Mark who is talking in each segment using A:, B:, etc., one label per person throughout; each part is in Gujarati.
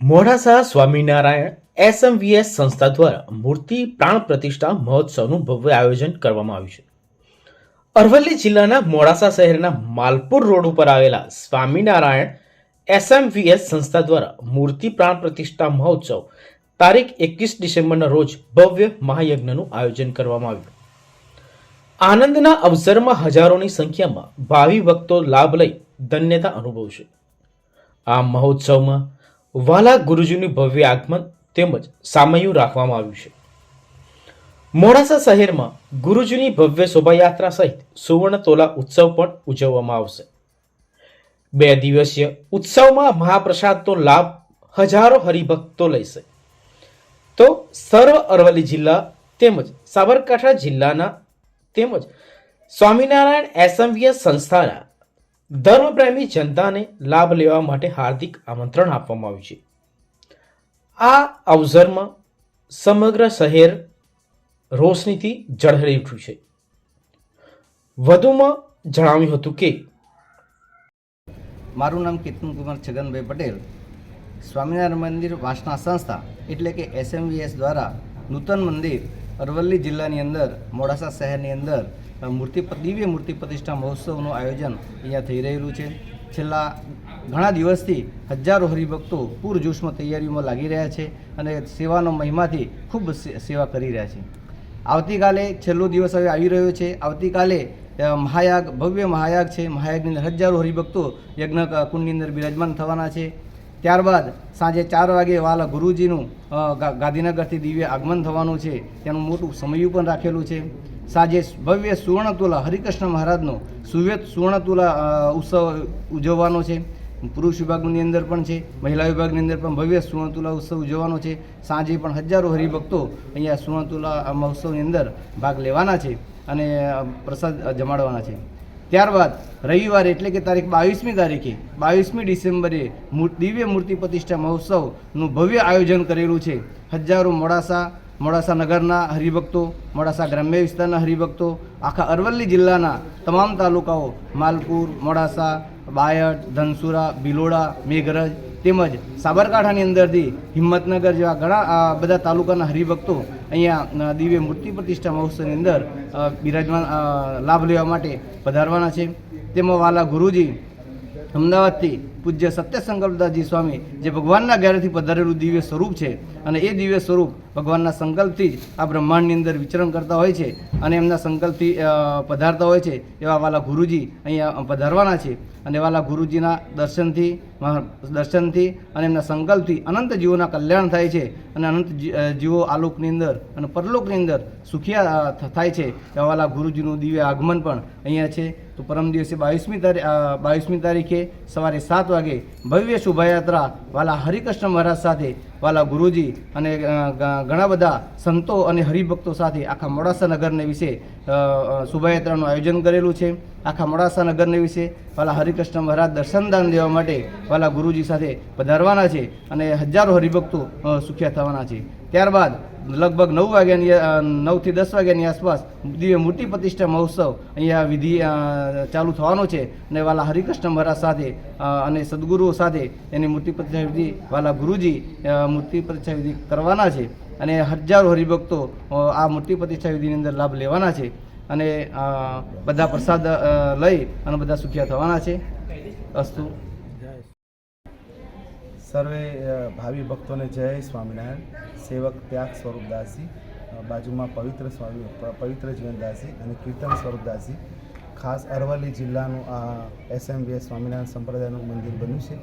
A: મોડાસા સ્વામિનારાયણ એસએમવીએસ સંસ્થા દ્વારા મૂર્તિ પ્રાણ પ્રતિષ્ઠા મહોત્સવનું ભવ્ય આયોજન કરવામાં આવ્યું છે. અરવલ્લી જિલ્લાના મોડાસા શહેરના માલપુર રોડ ઉપર આવેલા સ્વામિનારાયણ એસએમવીએસ સંસ્થા દ્વારા મૂર્તિ પ્રાણ પ્રતિષ્ઠા મહોત્સવ તારીખ 21 ડિસેમ્બરના રોજ ભવ્ય મહાયજ્ઞનું આયોજન કરવામાં આવ્યું. આનંદના અવસરમાં હજારોની સંખ્યામાં ભાવિ ભક્તો લાભ લઈ ધન્યતા અનુભવશે. આ મહોત્સવમાં વાલા ગુરુજીનું ભવ્ય આગમન તેમજ સામૈયું રાખવામાં આવ્યું છે. મોડાસા શહેરમાં ગુરુજીની ભવ્ય શોભાયાત્રા સહિત સુવર્ણ તોલા ઉત્સવ પણ ઉજવવામાં આવશે. 2 દિવસીય ઉત્સવમાં મહાપ્રસાદનો લાભ હજારો હરિભક્તો લેશે. તો સર્વ અરવલ્લી જિલ્લા તેમજ સાબરકાંઠા જિલ્લાના તેમજ સ્વામિનારાયણ એસએમવીએસ સંસ્થાના ધર્મપ્રેમી જનતાને લાભ લેવા માટે હાર્દિક આમંત્રણ આપવામાં આવ્યું છે. આ અવસરમાં સમગ્ર શહેર રોશનીથી ઝળહળી ઉઠ્યું છે. વધુમાં જણાવ્યું હતું કે
B: મારું નામ કેતનકુમાર છગનભાઈ પટેલ, સ્વામિનારાયણ મંદિર વાસના સંસ્થા એટલે કે એસએમવીએસ દ્વારા નૂતન મંદિર અરવલ્લી જિલ્લાની અંદર મોડાસા શહેરની અંદર દિવ્ય મૂર્તિ પ્રતિષ્ઠા મહોત્સવનું આયોજન અહીંયા થઈ રહેલું છે. છેલ્લા ઘણા દિવસથી હજારો હરિભક્તો પૂરજોશમાં તૈયારીઓમાં લાગી રહ્યા છે અને સેવાનો મહિમાથી ખૂબ સેવા કરી રહ્યા છે. આવતીકાલે છેલ્લો દિવસ હવે આવી રહ્યો છે. આવતીકાલે મહાયાગ, ભવ્ય મહાયાગ છે. મહાયાગની અંદર હજારો હરિભક્તો યજ્ઞ કુંડની અંદર બિરાજમાન થવાના છે. ત્યારબાદ સાંજે 4 વાગે વાલા ગુરુજીનું ગાંધીનગરથી દિવ્ય આગમન થવાનું છે. તેનું મોટું સમયું પણ રાખેલું છે. સાંજે ભવ્ય સુવર્ણતુલા હરિકૃષ્ણ મહારાજનો સુવ્યત સુવર્ણતુલા ઉત્સવ ઉજવવાનો છે. પુરુષ વિભાગની અંદર પણ છે, મહિલા વિભાગની અંદર પણ ભવ્ય સુવર્ણતુલા ઉત્સવ ઉજવવાનો છે. સાંજે પણ હજારો હરિભક્તો અહીંયા સુવર્ણતુલા મહોત્સવની અંદર ભાગ લેવાના છે અને પ્રસાદ જમાડવાના છે. ત્યારબાદ રવિવારે એટલે કે તારીખ 22મી તારીખે 22મી ડિસેમ્બરે દિવ્ય મૂર્તિ પ્રતિષ્ઠા મહોત્સવનું ભવ્ય આયોજન કરેલું છે. હજારો મોડાસા નગરના હરિભક્તો, મોડાસા ગ્રામ્ય વિસ્તારના હરિભક્તો, આખા અરવલ્લી જિલ્લાના તમામ તાલુકાઓ માલપુર, મોડાસા, બાયડ, ધનસુરા, ભિલોડા, મેઘરજ તેમજ સાબરકાંઠાની અંદરથી હિંમતનગર જેવા ઘણા બધા તાલુકાના હરિભક્તો અહીંયા દિવ્ય મૂર્તિ પ્રતિષ્ઠા મહોત્સવની અંદર બિરાજમાન લાભ લેવા માટે પધારવાના છે. તેમાં વાલા ગુરુજી અમદાવાદથી પૂજ્ય સત્ય સંકલ્પદાસજી સ્વામી જે ભગવાનના ઘરેથી પધારેલું દિવ્ય સ્વરૂપ છે અને એ દિવ્ય સ્વરૂપ ભગવાનના સંકલ્પથી જ આ બ્રહ્માંડની અંદર વિચરણ કરતા હોય છે અને એમના સંકલ્પથી પધારતા હોય છે. એવા વાલા ગુરુજી અહીંયા પધારવાના છે અને વાલા ગુરુજીના દર્શનથી અને એમના સંકલ્પથી અનંત જીવોના કલ્યાણ થાય છે અને અનંત જીવો આલોકની અંદર અને પરલોકની અંદર સુખિયા થાય છે. એવા વાલા ગુરુજીનું દિવ્ય આગમન પણ અહીંયા છે. તો પરમ દિવસે 22મી તારીખે સવારે 7 વાગે ભવ્ય શોભાયાત્રા વાલા હરિકૃષ્ણ મહારાજ સાથે વાલા ગુરુજી અને ઘણા બધા સંતો અને હરિભક્તો સાથે આખા મોડાસા નગરને વિશે શોભાયાત્રાનું આયોજન કરેલું છે. આખા મોડાસા નગરને વિશે વાલા હરિકૃષ્ણ મહારાજ દર્શનદાન દેવા માટે વાલા ગુરુજી સાથે પધારવાના છે અને હજારો હરિભક્તો સુખ્યા થવાના છે. ત્યારબાદ લગભગ 9 થી 10 વાગ્યાની આસપાસ દિવ્ય મૂર્તિ પ્રતિષ્ઠા મહોત્સવ અહીંયા વિધિ ચાલુ થવાનો છે અને વાલા હરિકૃષ્ણ મહારાજ સાથે અને સદગુરુઓ સાથે એની મૂર્તિ પ્રતિષ્ઠા વિધિ વાલા ગુરુજી મૂર્તિ પ્રતિષ્ઠા વિધિ કરવાના છે અને હજારો હરિભક્તો આ મૂર્તિ પ્રતિષ્ઠા વિધિની અંદર લાભ લેવાના છે અને બધા પ્રસાદ લઈ અને બધા સુખ્યા થવાના છે. અસ્તુ.
C: સર્વે ભાવિ ભક્તોને જય સ્વામિનારાયણ. સેવક ત્યાગ સ્વરૂપદાસજી, બાજુમાં પવિત્ર જીવનદાસજી અને કીર્તન સ્વરૂપદાસજી. ખાસ અરવલ્લી જિલ્લાનું આ એસએમવીએસ સ્વામિનારાયણ સંપ્રદાયનું મંદિર બન્યું છે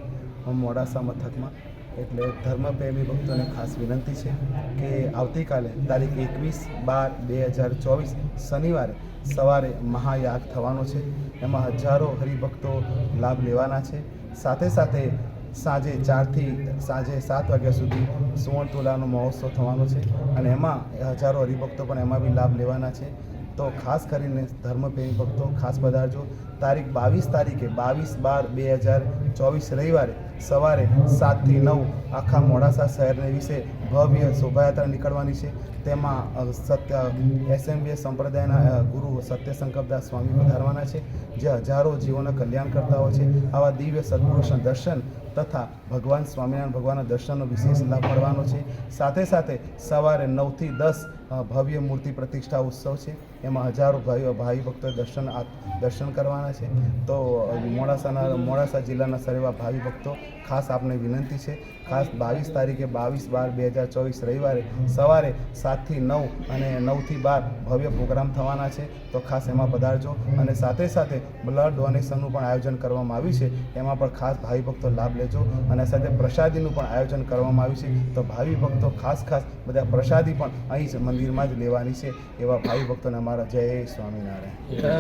C: મોડાસા મથકમાં. એટલે ધર્મપ્રેમી ભક્તોને ખાસ વિનંતી છે કે આવતીકાલે તારીખ 21/12/2024 શનિવારે સવારે મહાયાગ થવાનો છે. એમાં હજારો હરિભક્તો લાભ લેવાના છે. સાથે સાથે સાંજે 4 થી સાંજે 7 વાગ્યા સુધી સુવર્ણ તુલાનો મહોત્સવ થવાનો છે અને એમાં હજારો હરિભક્તો પણ એમાં બી લાભ લેવાના છે. તો ખાસ કરીને ધર્મપ્રેમી ભક્તો ખાસ પધારજો. તારીખ 22 તારીખે 22/12/2024 રવિવારે સવારે 7 થી 9 આખા મોડાસા શહેરને વિશે ભવ્ય શોભાયાત્રા નીકળવાની છે. તેમાં એસએમવીએસ સંપ્રદાયના ગુરુ સત્ય સંકલ્પદાસ સ્વામી પધારવાના છે, જે હજારો જીવોના કલ્યાણ કરતા હોય છે. આવા દિવ્ય સદપુરુષના દર્શન તથા ભગવાન સ્વામિનારાયણ ભગવાનના દર્શનનો વિશેષ લાભ મળવાનો છે. સાથે સાથે સવારે 9 થી 10 ભવ્ય મૂર્તિ પ્રતિષ્ઠા ઉત્સવ છે. એમાં હજારો ભાવિ ભક્તો દર્શન કરવાના છે. તો મોડાસા જિલ્લાના સર્વે ભાવિ ભક્તો ખાસ આપને વિનંતી છે, ખાસ 22 તારીખે 22/12/2024 રવિવારે સવારે 7 થી 9 અને 9 થી 12 ભવ્ય પ્રોગ્રામ થવાના છે. તો ખાસ એમાં પધારજો. અને સાથે સાથે બ્લડ ડોનેશનનું પણ આયોજન કરવામાં આવ્યું છે. એમાં પણ ખાસ ભાવિ ભક્તો લાભ લેજો. અને સાથે પ્રસાદીનું પણ આયોજન કરવામાં આવ્યું છે. તો ભાવિ ભક્તો ખાસ બધા પ્રસાદી પણ અહીં જ મંદિરમાં જ લેવાની છે. એવા ભાવિ ભક્તોને અમારા જય સ્વામિનારાયણ.